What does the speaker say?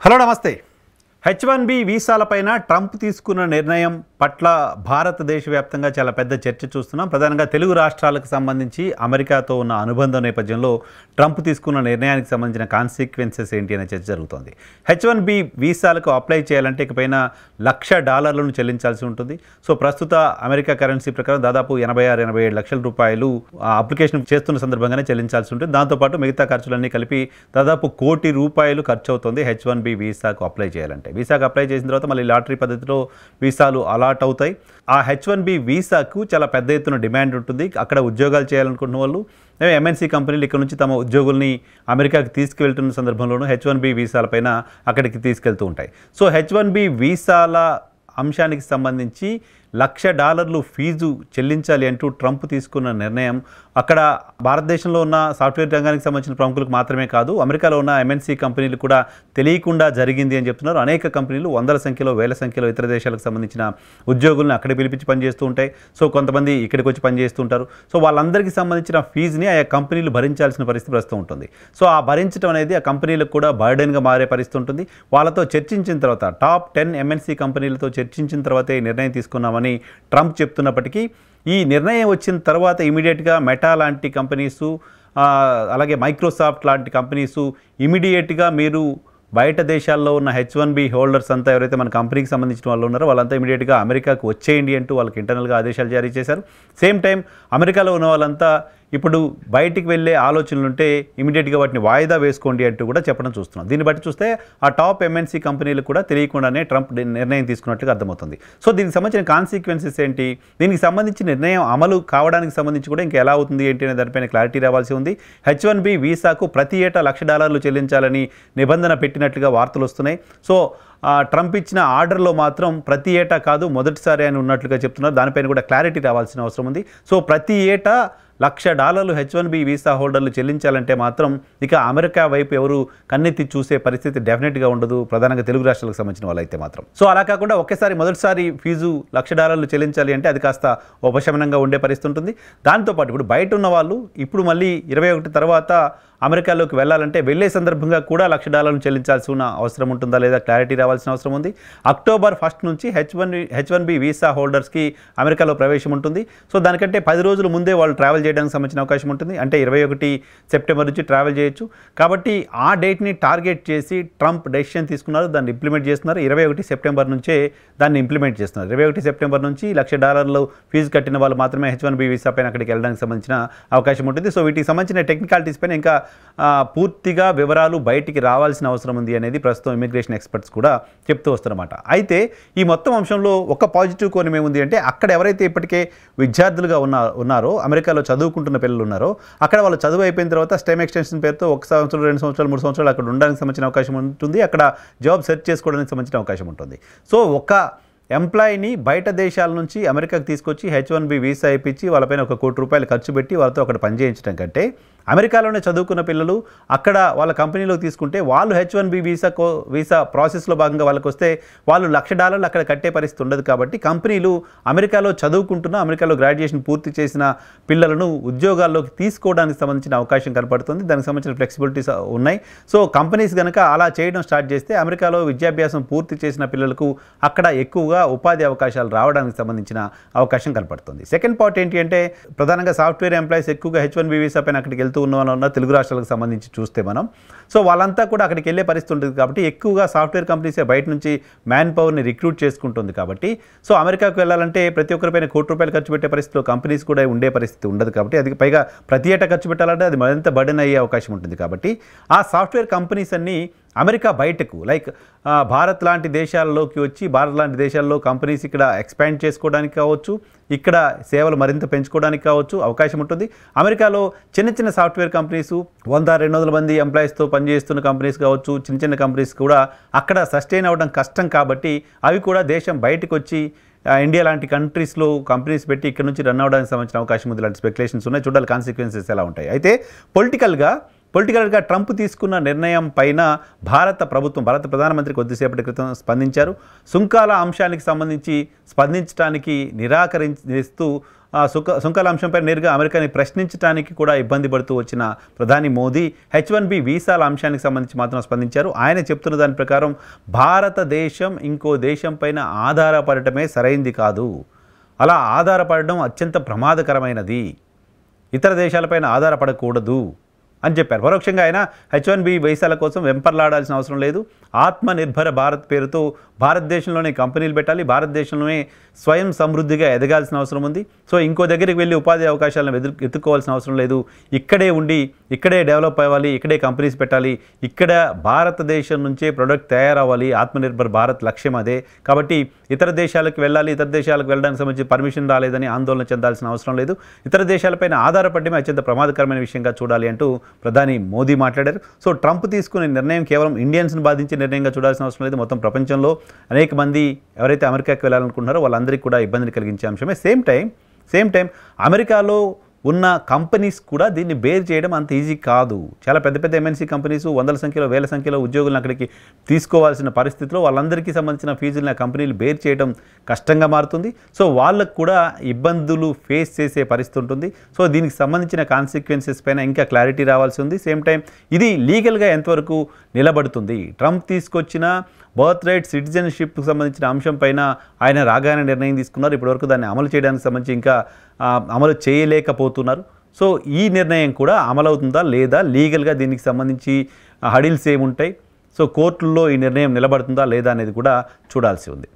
Hello నమస్తే. H1B వీసాలపైన Trump తీసుకున్న నిర్ణయం పట్ల భారతదేశ వ్యాప్తంగా చాలా పెద్ద చర్చ చూస్తున్నాం. ప్రధానంగా తెలుగు రాష్ట్రాలకు సంబంధించి అమెరికాతో ఉన్న అనుబంధం నేపథ్యంలో ట్రంప్ తీసుకున్న నిర్ణయానికి సంబంధించిన కాన్సిక్వెన్సెస్ ఏంటి అనే చర్చ జరుగుతోంది. H1B వీసాలకు అప్లై చేయాలంటే ఇకపైన $1,00,000 చెల్లించాల్సి ఉంటుంది. సో ప్రస్తుత అమెరికా కరెన్సీ ప్రకారం దాదాపు 86-87 లక్షల రూపాయలు అప్లికేషన్ చేస్తున్న సందర్భంగానే చెల్లించాల్సి ఉంటుంది. దాంతోపాటు మిగతా ఖర్చులన్నీ కలిపి దాదాపు ₹1 కోటి ఖర్చు అవుతుంది H1B వీసాకు అప్లై చేయాలంటే. వీసాకు అప్లై చేసిన తర్వాత మళ్ళీ లాటరీ పద్ధతిలో వీసాలు అలాట్ అవుతాయి. ఆ H1B వీసాకు చాలా పెద్ద ఎత్తున డిమాండ్ ఉంటుంది. అక్కడ ఉద్యోగాలు చేయాలనుకున్న వాళ్ళు MNC కంపెనీలు ఇక్కడ నుంచి తమ ఉద్యోగుల్ని అమెరికాకి తీసుకువెళ్తున్న సందర్భంలోనూ H1B వీసాలపైన అక్కడికి తీసుకెళ్తూ ఉంటాయి. సో H1B వీసాల అంశానికి సంబంధించి $1,00,000 ఫీజు చెల్లించాలి అంటూ ట్రంప్ తీసుకున్న నిర్ణయం అక్కడ భారతదేశంలో ఉన్న సాఫ్ట్వేర్ రంగానికి సంబంధించిన ప్రముఖులకు మాత్రమే కాదు, అమెరికాలో ఉన్న MNC కంపెనీలు కూడా తెలియకుండా జరిగింది అని చెప్తున్నారు. అనేక కంపెనీలు వందల సంఖ్యలో వేల సంఖ్యలో ఇతర దేశాలకు సంబంధించిన ఉద్యోగులను అక్కడికి పిలిపించి పనిచేస్తూ ఉంటాయి. సో కొంతమంది ఇక్కడికి వచ్చి పనిచేస్తూ ఉంటారు. సో వాళ్ళందరికీ సంబంధించిన ఫీజుని ఆయా కంపెనీలు భరించాల్సిన పరిస్థితి ప్రస్తుతం ఉంటుంది. సో ఆ భరించడం అనేది ఆ కంపెనీలకు కూడా బర్డెన్గా మారే పరిస్థితి ఉంటుంది. వాళ్ళతో చర్చించిన తర్వాత టాప్ 10 MNC కంపెనీలతో చర్చించిన తర్వాతే ఈ నిర్ణయం తీసుకున్నామని ట్రంప్ చెప్తున్నప్పటికీ ఈ నిర్ణయం వచ్చిన తర్వాత ఇమీడియట్గా మెటా లాంటి కంపెనీసు అలాగే మైక్రోసాఫ్ట్ లాంటి కంపెనీసు ఇమీడియట్గా మీరు బయట దేశాల్లో ఉన్న H1B హోల్డర్స్ అంతా ఎవరైతే మన కంపెనీకి సంబంధించిన వాళ్ళు ఉన్నారో వాళ్ళంతా ఇమీడియట్గా అమెరికాకు వచ్చేయండి అంటూ వాళ్ళకి ఇంటర్నల్గా ఆదేశాలు జారీ చేశారు. సేమ్ టైం అమెరికాలో ఉన్న వాళ్ళంతా ఇప్పుడు బయటికి వెళ్ళే ఆలోచనలు ఉంటే ఇమీడియట్గా వాటిని వాయిదా వేసుకోండి అంటూ కూడా చెప్పడం చూస్తున్నాం. దీన్ని బట్టి చూస్తే ఆ టాప్ MNC కంపెనీలు కూడా తెలియకుండానే ట్రంప్ నిర్ణయం తీసుకున్నట్లుగా అర్థమవుతుంది. సో దీనికి సంబంధించిన కాన్సిక్వెన్సెస్ ఏంటి, దీనికి సంబంధించి నిర్ణయం అమలు కావడానికి సంబంధించి కూడా ఇంకా ఎలా అవుతుంది ఏంటి అనే దానిపైన క్లారిటీ రావాల్సి ఉంది. H1B వీసాకు ప్రతి ఏటా $1,00,000 చెల్లించాలని నిబంధన పెట్టినట్లుగా వార్తలు వస్తున్నాయి. సో ట్రంప్ ఇచ్చిన ఆర్డర్లో మాత్రం ప్రతి ఏటా కాదు, మొదటిసారి అని ఉన్నట్లుగా చెప్తున్నారు. దానిపైన కూడా క్లారిటీ రావాల్సిన అవసరం ఉంది. సో ప్రతి ఏటా $1,00,000 H1B వీసా హోల్డర్లు చెల్లించాలంటే మాత్రం ఇక అమెరికా వైపు ఎవరు కన్నెత్తి చూసే పరిస్థితి డెఫినెట్గా ఉండదు, ప్రధానంగా తెలుగు రాష్ట్రాలకు సంబంధించిన వాళ్ళైతే మాత్రం. సో అలా కాకుండా మొదటిసారి ఫీజు $1,00,000 చెల్లించాలి అంటే అది కాస్త ఉపశమనంగా ఉండే పరిస్థితి ఉంటుంది. దాంతోపాటు ఇప్పుడు బయట ఉన్న వాళ్ళు ఇప్పుడు మళ్ళీ 21 తర్వాత అమెరికాలోకి వెళ్ళాలంటే వెళ్ళే సందర్భంగా కూడా $1,00,000 చెల్లించాల్సిన అవసరం ఉంటుందా లేదా క్లారిటీ రావాల్సిన అవసరం ఉంది. అక్టోబర్ 1 నుంచి H1B వీసా హోల్డర్స్కి అమెరికాలో ప్రవేశం ఉంటుంది. సో దానికంటే 10 రోజుల ముందే వాళ్ళు ట్రావెల్ చేయడానికి సంబంధించిన అవకాశం ఉంటుంది. అంటే 21 సెప్టెంబర్ నుంచి ట్రావెల్ చేయొచ్చు. కాబట్టి ఆ డేట్ని టార్గెట్ చేసి ట్రంప్ డెసిషన్ తీసుకున్నారు, దాన్ని ఇంప్లిమెంట్ చేస్తున్నారు. 21 సెప్టెంబర్ నుంచే దాన్ని ఇంప్లిమెంట్ చేస్తున్నారు. 21 సెప్టెంబర్ నుంచి $1,00,000 ఫీజు కట్టిన వాళ్ళు మాత్రమే H1B వీసా పైన అక్కడికి వెళ్ళడానికి సంబంధించిన అవకాశం ఉంటుంది. సో వీటికి సంబంధించిన టెక్నికాలిటీస్ పైన ఇంకా పూర్తిగా వివరాలు బయటికి రావాల్సిన అవసరం ఉంది అనేది ప్రస్తుతం ఇమిగ్రేషన్ ఎక్స్పర్ట్స్ కూడా చెప్తూ వస్తున్నమాట. అయితే ఈ మొత్తం అంశంలో ఒక పాజిటివ్ కోణం ఏముంది అంటే అక్కడ ఎవరైతే ఇప్పటికే విద్యార్థులుగా ఉన్నారో, అమెరికాలో చదువుకుంటున్న పిల్లలు ఉన్నారో, అక్కడ వాళ్ళు చదువు అయిపోయిన తర్వాత స్టెమ్ ఎక్స్టెన్షన్ పేరుతో 1 సంవత్సరం 2 సంవత్సరాలు 3 సంవత్సరాలు అక్కడ ఉండడానికి సంబంధించిన అవకాశం ఉంటుంది. అక్కడ జాబ్ సెర్చ్ చేసుకోవడానికి సంబంధించిన అవకాశం ఉంటుంది. సో ఒక ఎంప్లాయీని బయట దేశాల నుంచి అమెరికాకు తీసుకొచ్చి H1B వీసా ఇప్పించి వాళ్ళపైన ₹1 కోటి ఖర్చు పెట్టి వాళ్ళతో అక్కడ పనిచేయించడం కంటే అమెరికాలోనే చదువుకున్న పిల్లలు అక్కడ వాళ్ళ కంపెనీలో తీసుకుంటే వాళ్ళు H1B వీసా ప్రాసెస్లో భాగంగా వాళ్ళకి వస్తే వాళ్ళు $1,00,000 అక్కడ కట్టే పరిస్థితి ఉండదు. కాబట్టి కంపెనీలు అమెరికాలో చదువుకుంటున్న, అమెరికాలో గ్రాడ్యుయేషన్ పూర్తి చేసిన పిల్లలను ఉద్యోగాల్లోకి తీసుకోవడానికి సంబంధించిన అవకాశం కనపడుతుంది. దానికి సంబంధించిన ఫ్లెక్సిబిలిటీస్ ఉన్నాయి. సో కంపెనీస్ కనుక అలా చేయడం స్టార్ట్ చేస్తే అమెరికాలో విద్యాభ్యాసం పూర్తి చేసిన పిల్లలకు అక్కడ ఎక్కువగా ఉపాధి అవకాశాలు రావడానికి సంబంధించిన అవకాశం కనపడుతుంది. సెకండ్ పార్ట్ ఏంటి అంటే ప్రధానంగా సాఫ్ట్వేర్ ఎంప్లాయీస్ ఎక్కువగా H1B వీసా పైన అక్కడికి వెళ్తూ ఉన్న తెలుగు రాష్ట్రాలకు సంబంధించి చూస్తే మనం, సో వాళ్ళంతా కూడా అక్కడికి వెళ్ళే పరిస్థితి ఉంటుంది. కాబట్టి ఎక్కువగా సాఫ్ట్వేర్ కంపెనీసే బయట నుంచి మ్యాన్ పవర్ని రిక్రూట్ చేసుకుంటుంది. కాబట్టి సో అమెరికాకు వెళ్ళాలంటే ప్రతి ఒక్కరిపైన ₹1 కోటి ఖర్చు పెట్టే పరిస్థితిలో కంపెనీస్ కూడా ఉండే పరిస్థితి ఉండదు. కాబట్టి అది పైగా ప్రతి ఏటా ఖర్చు పెట్టాలంటే అది మరింత బర్డెన్ అయ్యే అవకాశం ఉంటుంది. కాబట్టి ఆ సాఫ్ట్వేర్ కంపెనీస్ అన్నీ అమెరికా బయటకు లైక్ భారత్ లాంటి దేశాల్లోకి వచ్చి భారత్ లాంటి దేశాల్లో కంపెనీస్ ఇక్కడ ఎక్స్పాండ్ చేసుకోవడానికి కావచ్చు, ఇక్కడ సేవలు మరింత పెంచుకోవడానికి కావచ్చు అవకాశం ఉంటుంది. అమెరికాలో చిన్న సాఫ్ట్వేర్ కంపెనీస్ 100-200 మంది ఎంప్లాయీస్తో పనిచేస్తున్న కంపెనీస్ కావచ్చు, చిన్న కంపెనీస్ కూడా అక్కడ సస్టైన్ అవ్వడం కష్టం. కాబట్టి అవి కూడా దేశం బయటకు వచ్చి ఇండియా లాంటి కంట్రీస్లో కంపెనీస్ పెట్టి ఇక్కడ నుంచి రన్ అవ్వడానికి సంబంధించిన అవకాశం ఉంది. ఇలాంటి స్పెక్యులేషన్స్ ఉన్నాయి. చూడాలి కాన్సిక్వెన్సెస్ ఎలా ఉంటాయి. అయితే పొలిటికల్గా ట్రంప్ తీసుకున్న నిర్ణయం పైన భారత ప్రధానమంత్రి కొద్దిసేపటి క్రితం స్పందించారు. సుంకాల అంశానికి సంబంధించి స్పందించడానికి నిరాకరిస్తూ సుంకాల అంశంపై నేరుగా అమెరికాని ప్రశ్నించడానికి కూడా ఇబ్బంది పడుతూ వచ్చిన ప్రధాని మోదీ H1B వీసాల అంశానికి సంబంధించి మాత్రం స్పందించారు. ఆయన చెప్తున్న దాని ప్రకారం భారతదేశం ఇంకో దేశం పైన ఆధారపడటమే సరైంది కాదు, అలా ఆధారపడడం అత్యంత ప్రమాదకరమైనది, ఇతర దేశాలపైన ఆధారపడకూడదు అని చెప్పారు. పరోక్షంగా ఆయన H1B వీసాల కోసం వెంపర్లాడాల్సిన అవసరం లేదు, ఆత్మనిర్భర భారత్ పేరుతో భారతదేశంలోనే కంపెనీలు పెట్టాలి, భారతదేశంలోనే స్వయం సమృద్ధిగా ఎదగాల్సిన అవసరం ఉంది. సో ఇంకో దగ్గరికి వెళ్ళి ఉపాధి అవకాశాలను ఎత్తుకోవాల్సిన అవసరం లేదు, ఇక్కడే ఉండి ఇక్కడే డెవలప్ అవ్వాలి, ఇక్కడే కంపెనీస్ పెట్టాలి, ఇక్కడ భారతదేశం నుంచే ప్రొడక్ట్ తయారవ్వాలి, ఆత్మనిర్భర్ భారత్ లక్ష్యం అదే. కాబట్టి ఇతర దేశాలకు వెళ్ళాలి, ఇతర దేశాలకు వెళ్ళడానికి సంబంధించి పర్మిషన్ రాలేదని ఆందోళన చెందాల్సిన అవసరం లేదు, ఇతర దేశాలపైన ఆధారపడమే అత్యంత ప్రమాదకరమైన విషయంగా చూడాలి అంటూ ప్రధాని మోదీ మాట్లాడారు. సో ట్రంప్ తీసుకునే నిర్ణయం కేవలం ఇండియన్స్ని బాధించే నిర్ణయంగా చూడాల్సిన అవసరం లేదు, మొత్తం ప్రపంచంలో అనేక మంది ఎవరైతే అమెరికాకి వెళ్ళాలనుకుంటున్నారో వాళ్ళందరికీ కూడా ఇబ్బందిని కలిగించే అంశమే. సేమ్ టైం అమెరికాలో ఉన్న కంపెనీస్ కూడా దీన్ని బేర్ చేయడం అంత ఈజీ కాదు. చాలా పెద్ద పెద్ద MNC కంపెనీస్ వందల సంఖ్యలో వేల సంఖ్యలో ఉద్యోగులను అక్కడికి తీసుకోవాల్సిన పరిస్థితిలో వాళ్ళందరికీ సంబంధించిన ఫీజులను ఆ కంపెనీలు బేర్ చేయడం కష్టంగా మారుతుంది. సో వాళ్ళకు కూడా ఇబ్బందులు ఫేస్ చేసే పరిస్థితి ఉంటుంది. సో దీనికి సంబంధించిన కాన్సిక్వెన్సెస్ పైన ఇంకా క్లారిటీ రావాల్సి ఉంది. సేమ్ టైం ఇది లీగల్గా ఎంతవరకు నిలబడుతుంది, ట్రంప్ తీసుకొచ్చిన బర్త్ రైట్ సిటిజన్షిప్కి సంబంధించిన అంశం పైన ఆయన రాగానే నిర్ణయం తీసుకున్నారు. ఇప్పటివరకు దాన్ని అమలు చేయడానికి సంబంధించి ఇంకా అమలు చేయలేకపోతున్నారు. సో ఈ నిర్ణయం కూడా అమలవుతుందా లేదా, లీగల్గా దీనికి సంబంధించి హడిల్స్ ఏముంటాయి, సో కోర్టుల్లో ఈ నిర్ణయం నిలబడుతుందా లేదా అనేది కూడా చూడాల్సి ఉంది.